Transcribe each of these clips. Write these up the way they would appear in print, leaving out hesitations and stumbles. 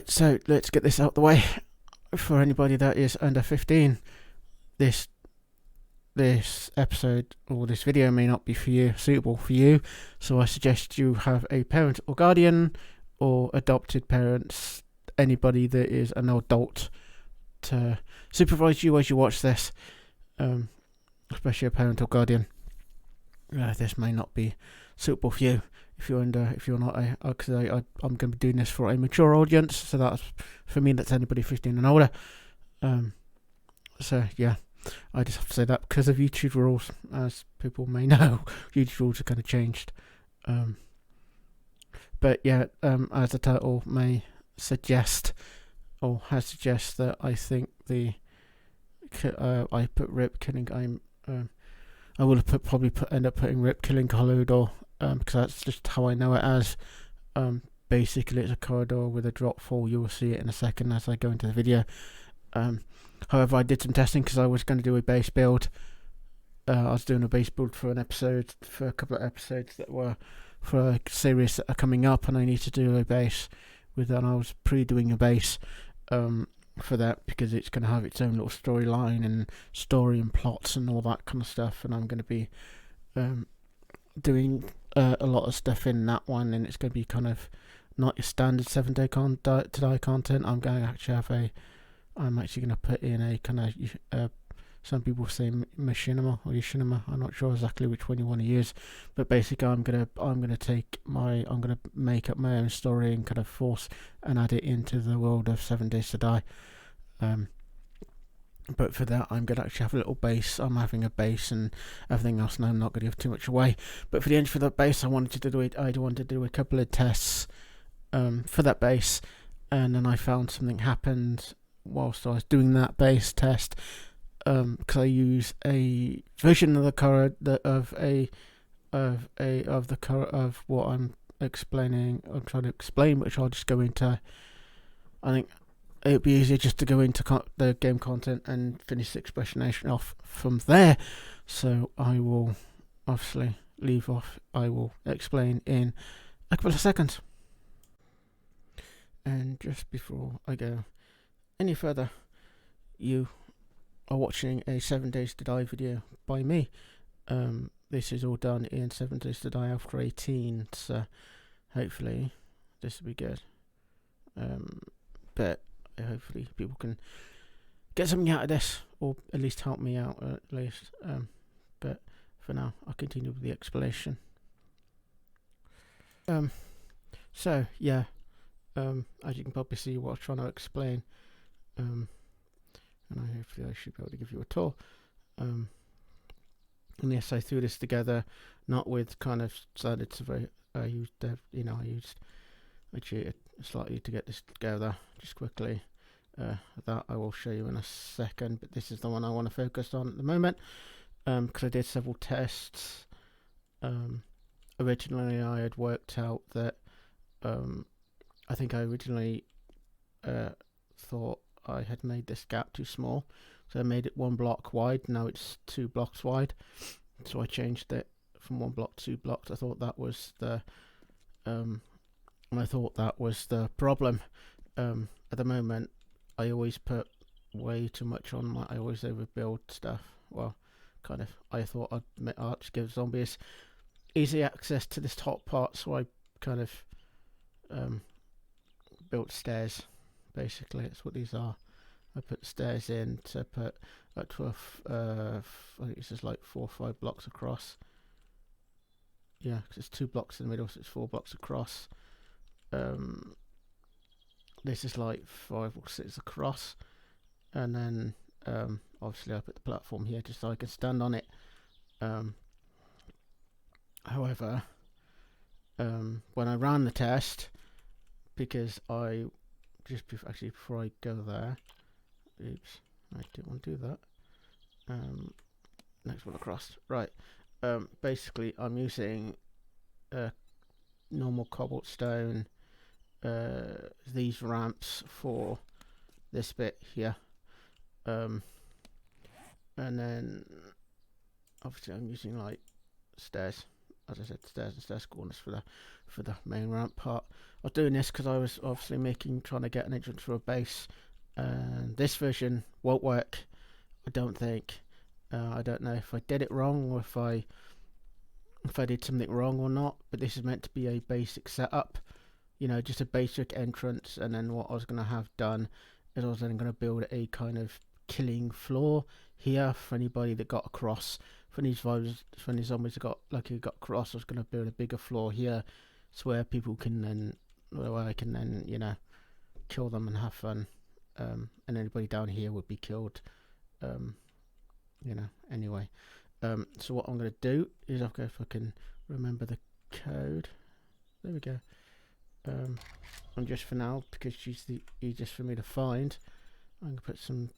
So let's get this out the way. For anybody that is under 15, this episode or this video may not be suitable for you. So I suggest you have a parent or guardian or adopted parents, anybody that is an adult, to supervise you as you watch this, especially a parent or guardian. This may not be suitable for you if you're not because I'm going to be doing this for a mature audience, so that's, for me, that's anybody 15 and older. So yeah, I just have to say that because of YouTube rules, as people may know, YouTube rules are kind of changed. But yeah, as the title may suggest, or has suggested, that I think I put Rip Killing. I will end up putting Rip Killing Corridor, because that's just how I know it as. Basically, it's a corridor with a drop fall. You will see it in a second as I go into the video. However, I did some testing because I was going to do a base build. I was doing a base build for a couple of episodes that were for a series that are coming up, and I need to do a base with that. And I was pre-doing a base for that because it's going to have its own little storyline and story and plots and all that kind of stuff, and I'm going to be doing a lot of stuff in that one, and it's going to be kind of not your standard 7-day to die content. I'm actually going to put in a kind of some people say machinima or Yoshinima. I'm not sure exactly which one you want to use, but basically I'm gonna make up my own story and kind of force and add it into the world of 7 Days to Die. But for that, I'm going to actually have a little base. I'm having a base and everything else, and I'm not going to give too much away. But for the base, I wanted to do a couple of tests for that base, and then I found something happened whilst I was doing that base test. Because I use a version of the code of what I'm trying to explain, which I'll just go into. I think it would be easier just to go into the game content and finish the explanation off from there. So I will obviously leave off. I will explain in a couple of seconds. And just before I go any further, you are watching a 7 Days to Die video by me. This is all done in 7 Days to Die Alpha 18, so hopefully this will be good. But hopefully people can get something out of this, or at least help me out at least. But for now, I'll continue with the explanation. So yeah, as you can probably see what I'm trying to explain, and hopefully I should be able to give you a tour. And yes, I threw this together, not with kind of standard survey. I cheated slightly to get this together, just quickly. That I will show you in a second, but this is the one I want to focus on at the moment, because I did several tests. Originally I had worked out that I think I originally thought I had made this gap too small, so I made it 1 block wide. Now it's 2 blocks wide, so I changed it from 1 block to 2 blocks. I thought that was the problem. At the moment, I always put way too much on I always overbuild stuff. Well, kind of. I thought I'd just give zombies easy access to this top part, so I kind of built stairs. Basically, that's what these are. I put stairs in to put up to I think it's just like 4 or 5 blocks across. Yeah, because it's 2 blocks in the middle, so it's 4 blocks across. This is like 5 or 6 across, and then obviously I put the platform here just so I can stand on it. However, when I ran the test, because before I go there, oops, I didn't want to do that. Next one across, right. Basically, I'm using normal cobblestone. These ramps for this bit here, and then obviously I'm using like stairs as I said, stairs and stairs corners for the main ramp part. I was doing this because I was obviously trying to get an entrance for a base, and this version won't work. I don't think. I don't know if I did it wrong or if I did something wrong or not. But this is meant to be a basic setup, you know, just a basic entrance. And then what I was going to have done is I was then going to build a kind of killing floor here for anybody that got across. For any zombies that got across, I was going to build a bigger floor here, so where people can then, where I can then, you know, kill them and have fun. And anybody down here would be killed. You know, anyway. So what I'm going to do is, I'll go if I can remember the code. There we go. And just for now, because she's the easiest for me to find, I'm going to put some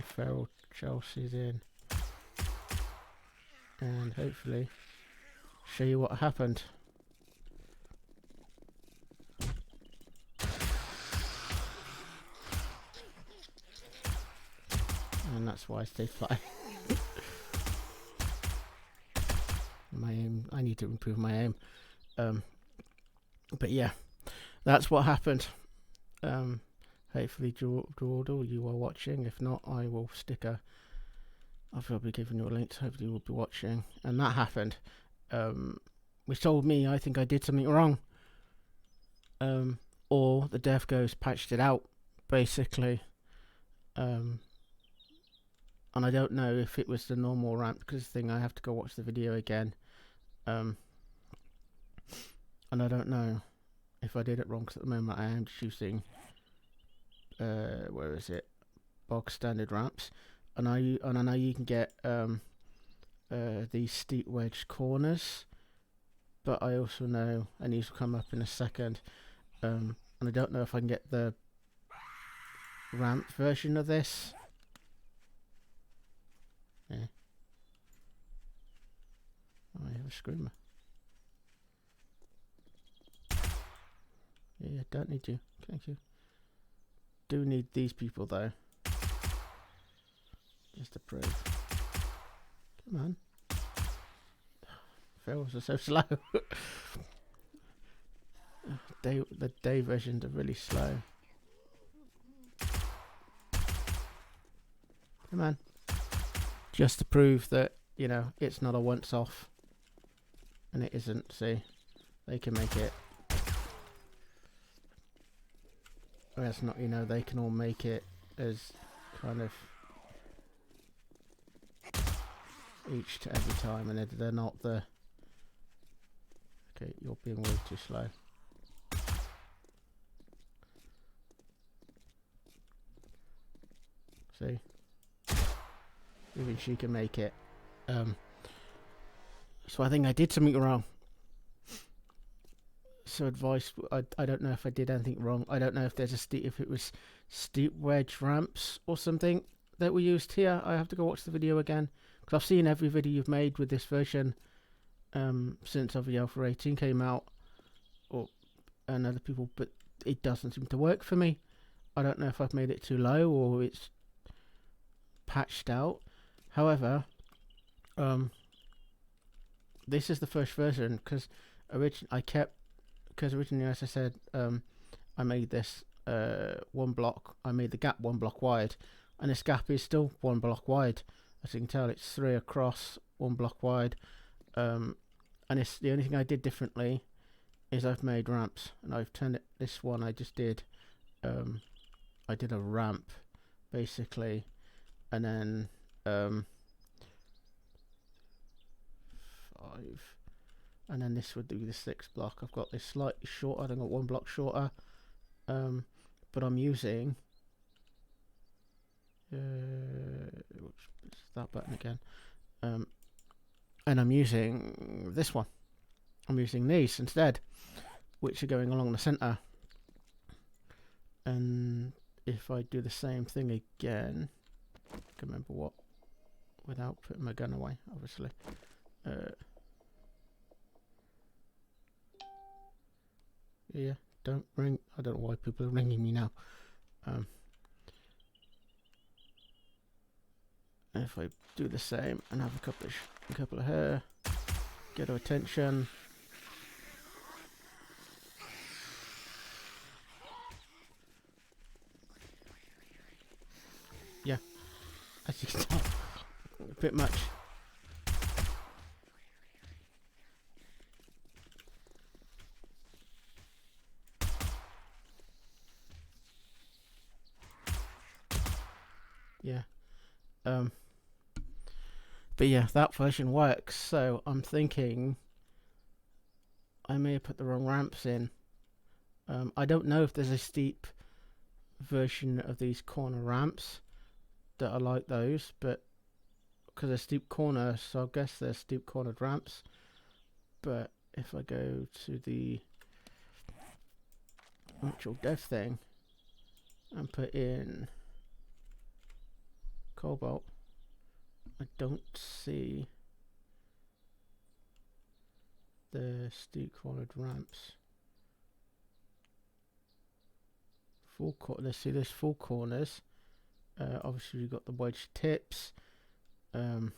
feral Chelseas in, and hopefully show you what happened. And that's why I stay flying. My aim, I need to improve my aim. But yeah, that's what happened. Hopefully Jordal, you are watching. If not, I will stick a, I'll probably giving you a link, so hopefully you will be watching. And that happened. Which told me I think I did something wrong. Or the dev ghost patched it out, basically. And I don't know if it was the normal ramp, because the thing, I have to go watch the video again. And I don't know if I did it wrong, because at the moment I am choosing, where is it? Bog standard ramps. And I know you can get these steep wedge corners, but I also know, and these will come up in a second, and I don't know if I can get the ramp version of this. Yeah. Oh, I have a screamer. Yeah, don't need you. Thank you. Do need these people though. Just to prove. Come on. Fails are so slow. The day versions are really slow. Come on. Just to prove that, you know, it's not a once off. And it isn't, see. They can make it. That's not, you know, they can all make it as kind of each to every time, and they're not the. Okay, you're being way too slow. See, even she can make it. So I think I did something wrong. So advice, I don't know if I did anything wrong. I don't know if there's if it was steep wedge ramps or something that we used here. I have to go watch the video again, because I've seen every video you've made with this version since obviously Alpha 18 came out, and other people, but it doesn't seem to work for me. I don't know if I've made it too low or it's patched out. However, this is the first version, because originally, as I said, I made this one block. I made the gap one block wide, and this gap is still one block wide. As you can tell, it's 3 across, 1 block wide. And it's the only thing I did differently is I've made ramps, and I've turned it. This one I just did. I did a ramp, basically, and then 5. And then this would do the 6th block. I've got this slightly shorter. I've got 1 block shorter, but I'm using it's that button again, and I'm using this one. I'm using these instead, which are going along the center. And if I do the same thing again, I can remember what, without putting my gun away, obviously. Yeah, don't ring. I don't know why people are ringing me now. if I do the same and have a couple of her, get her attention. Yeah, as you can tell, a bit much. Yeah. But yeah, that version works. So I'm thinking I may have put the wrong ramps in. I don't know if there's a steep version of these corner ramps that are like those, but because they're steep corner, so I guess they're steep cornered ramps. But if I go to the actual dev thing and put in Cobalt, I don't see the steep cornered ramps. Full corner. Let's see. There's full corners. Obviously, we've got the wedge tips. I'm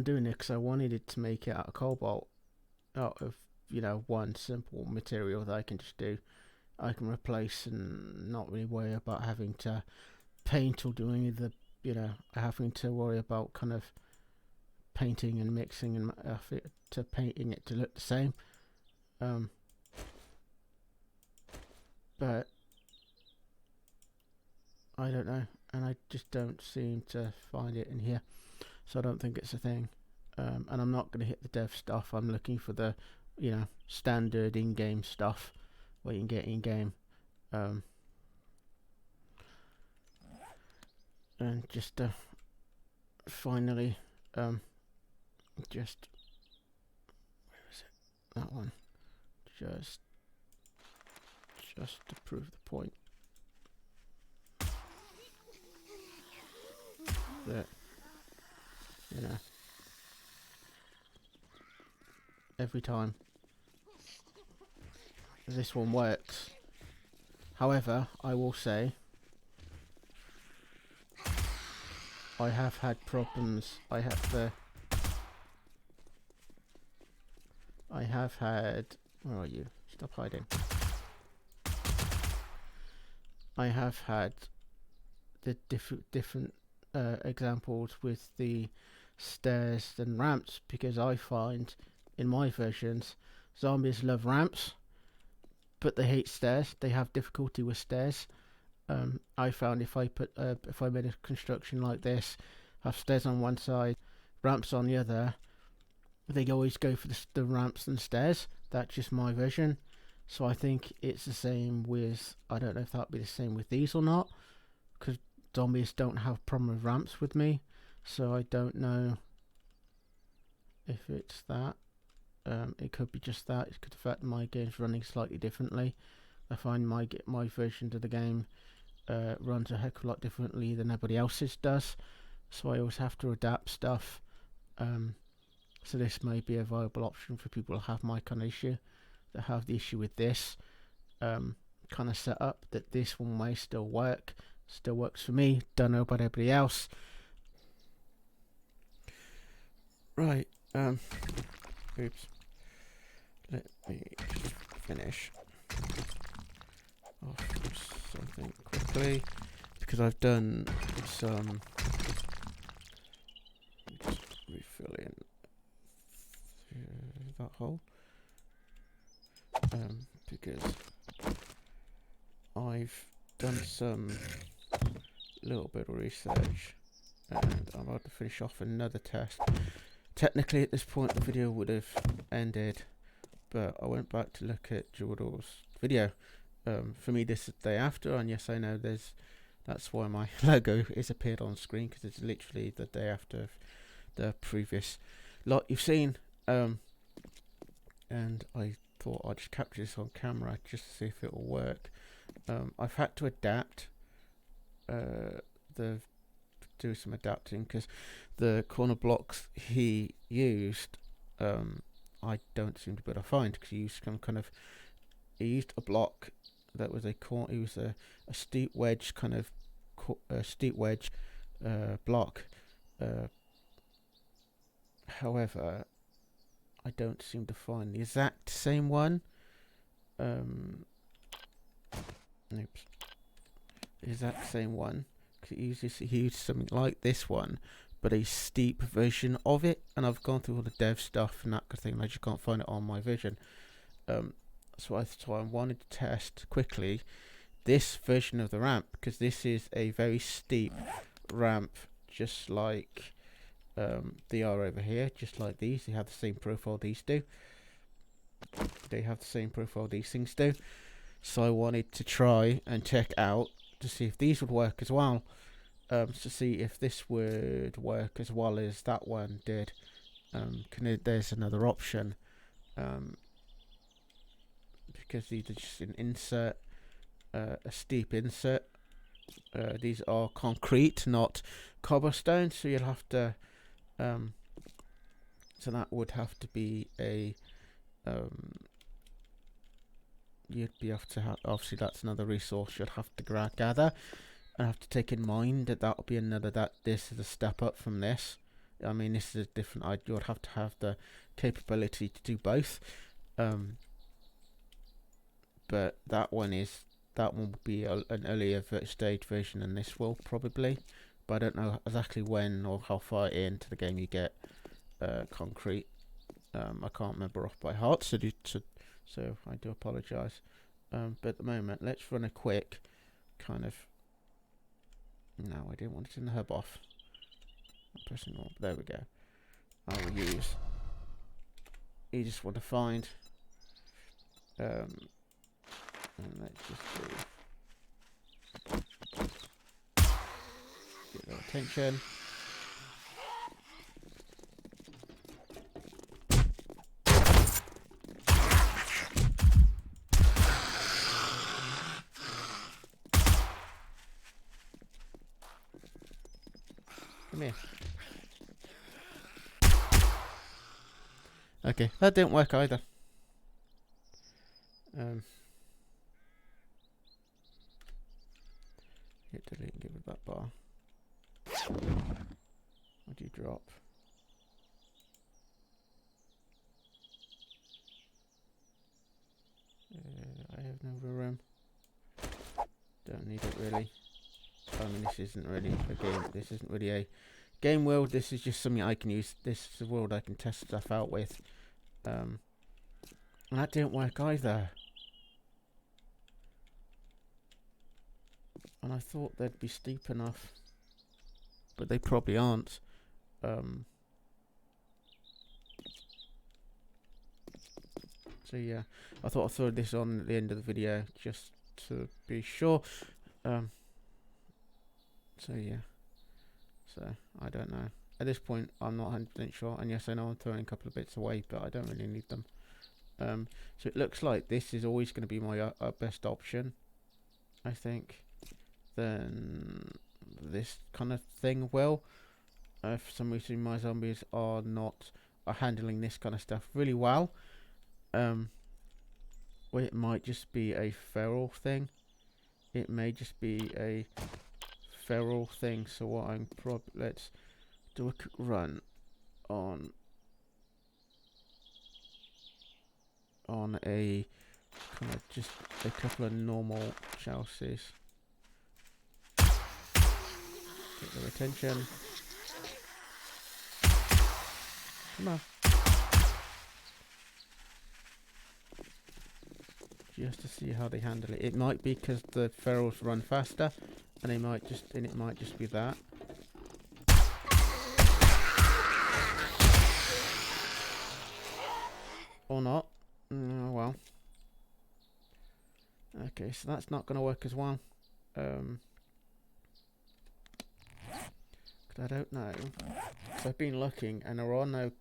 doing it because I wanted it to make it out of Cobalt, out of one simple material that I can just do. I can replace and not really worry about having to paint or do any of the having to worry about kind of painting and mixing and to painting it to look the same. But I don't know, and I just don't seem to find it in here, so I don't think it's a thing. And I'm not going to hit the dev stuff. I'm looking for the standard in-game stuff where you can get in-game. And just finally, just where is it? That one. Just to prove the point that every time this one works. However, I will say I have had problems. I have had. Where are you? Stop hiding. I have had the different examples with the stairs and ramps, because I find in my versions zombies love ramps but they hate stairs. They have difficulty with stairs. I found if I made a construction like this, have stairs on one side, ramps on the other, they always go for the ramps and stairs. That's just my vision. So I think it's the same with, I don't know if that'll be the same with these or not, because zombies don't have problem with ramps with me, so I don't know if it's that. It could be just that. It could affect my game's running slightly differently. I find my version of the game runs a heck of a lot differently than everybody else's does, so I always have to adapt stuff. So this may be a viable option for people who have my kind of issue, that have the issue with this kind of setup, that this one may still work. Still works for me. Don't know about everybody else. Right. Oops. Let me just finish off something quickly, because I've done some just refilling that hole, because I've done some little bit of research and I'm about to finish off another test. Technically at this point the video would have ended, but I went back to look at Jordal's video. For me this is the day after, and yes I know that's why my logo is appeared on screen, because it's literally the day after the previous lot you've seen. And I thought I'd just capture this on camera just to see if it will work. I've had to adapt do some adapting, because the corner blocks he used I don't seem to be able to find, because he used he used a block that was a steep wedge, kind of steep wedge block. However, I don't seem to find the exact same one. Oops. The exact same one. He used something like this one, but a steep version of it, and I've gone through all the dev stuff and that kind of thing, and I just can't find it on my Vision. So I wanted to test quickly this version of the ramp, because this is a very steep ramp, just like they are over here, just like these. They have the same profile these do. They have the same profile these things do. So I wanted to try and check out to see if these would work as well. To see if this would work as well as that one did. There's another option. Because these are just an insert, a steep insert. These are concrete, not cobblestone, so you'll have to so that would have to be a you'd be able to have, obviously that's another resource you'd have to gather, and have to take in mind that that'll be another, that this is a step up from this. I mean, this is a different, you'd have to have the capability to do both. But that one will be an earlier stage version than this will probably, but I don't know exactly when or how far into the game you get concrete. I can't remember off by heart, so I do apologise. But at the moment, let's run a quick kind of. No, I didn't want to turn the hub off. I'm pressing on. There we go. I will use. You just want to find. And let's just do. Get their attention. Come here. Okay, that didn't work either. Hit delete and give it that bar. What do you drop? I have no room. Don't need it really. I mean, this isn't really a game. This isn't really a game world. This is just something I can use. This is a world I can test stuff out with. And that didn't work either. And I thought they'd be steep enough, but they probably aren't. So yeah, I thought I'd throw this on at the end of the video just to be sure. So yeah, so I don't know. At this point, I'm not 100% sure. And yes, I know I'm throwing a couple of bits away, but I don't really need them. So it looks like this is always going to be my best option, I think. Then this kind of thing will. For some reason, my zombies are handling this kind of stuff really well. Well, it might just be a feral thing. It may just be a feral thing. So what I'm let's do a quick run on a kind of just a couple of normal Chelseas. Get their attention. Come on. Just to see how they handle it. It might be because the ferals run faster, and it might just be that. Or not. Oh well. Okay, so that's not going to work as well. I don't know. So I've been looking, and there are no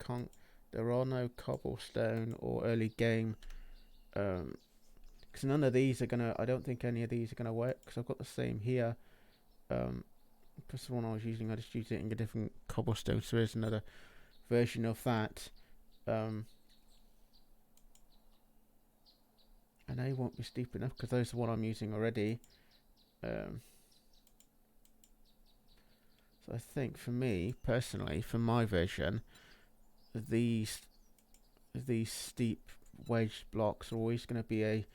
cobblestone or early game. Because none of these are gonna. I don't think any of these are gonna work. Because I've got the same here. Because the one I was using, I just used it in a different cobblestone. So there's another version of that. And they won't be steep enough because those are what I'm using already. So I think for me personally, for my version, these steep wedge blocks are always going to be a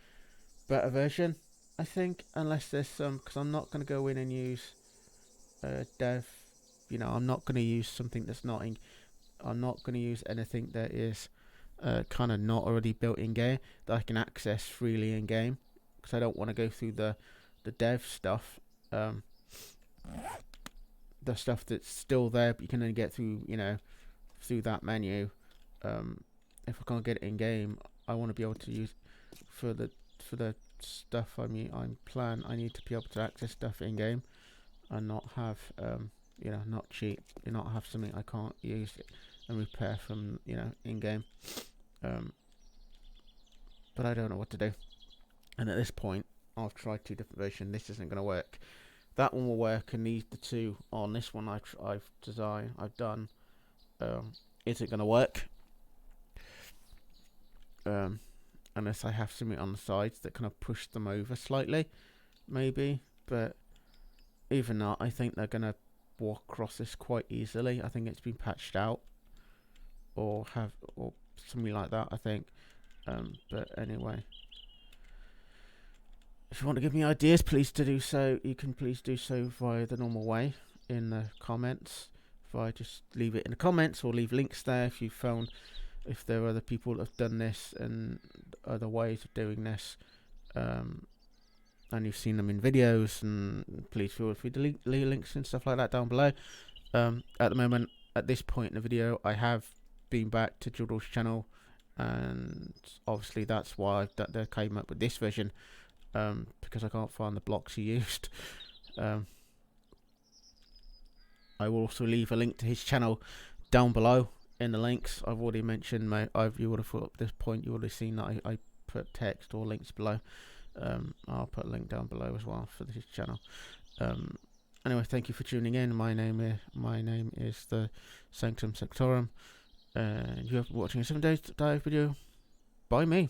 better version. I think, unless there's some, because I'm not going to go in and use dev. I'm not going to use something that's not in. I'm not going to use anything that is kind of not already built in game that I can access freely in game, because I don't want to go through the dev stuff. The stuff that's still there, but you can only get through, through that menu. If I can't get it in game, I want to be able to use for the stuff I need to be able to access stuff in game and not have not cheat, not have something I can't use and repair from in game. But I don't know what to do, and at this point I've tried 2 different versions. This isn't going to work. That one will work, and the 2 on this one I've done isn't going to work unless I have something on the sides that kind of push them over slightly, maybe. But even that, I think they're going to walk across this quite easily. I think it's been patched out or something like that, I think. But anyway, if you want to give me ideas, please do so. You can please do so via the normal way in the comments. Just leave it in the comments or leave links there if there are other people that have done this and other ways of doing this, and you've seen them in videos, and please feel free to leave links and stuff like that down below. At the moment, at this point in the video, I have been back to Judor's channel, and obviously that's why they came up with this version, because I can't find the blocks he used. I will also leave a link to his channel down below in the links. I've already mentioned you would have thought at this point you would have seen that I put text or links below. I'll put a link down below as well for his channel. Anyway, thank you for tuning in. My name is the Sanctum Sanctorum, and you have been watching a 7 Days to Die video by me.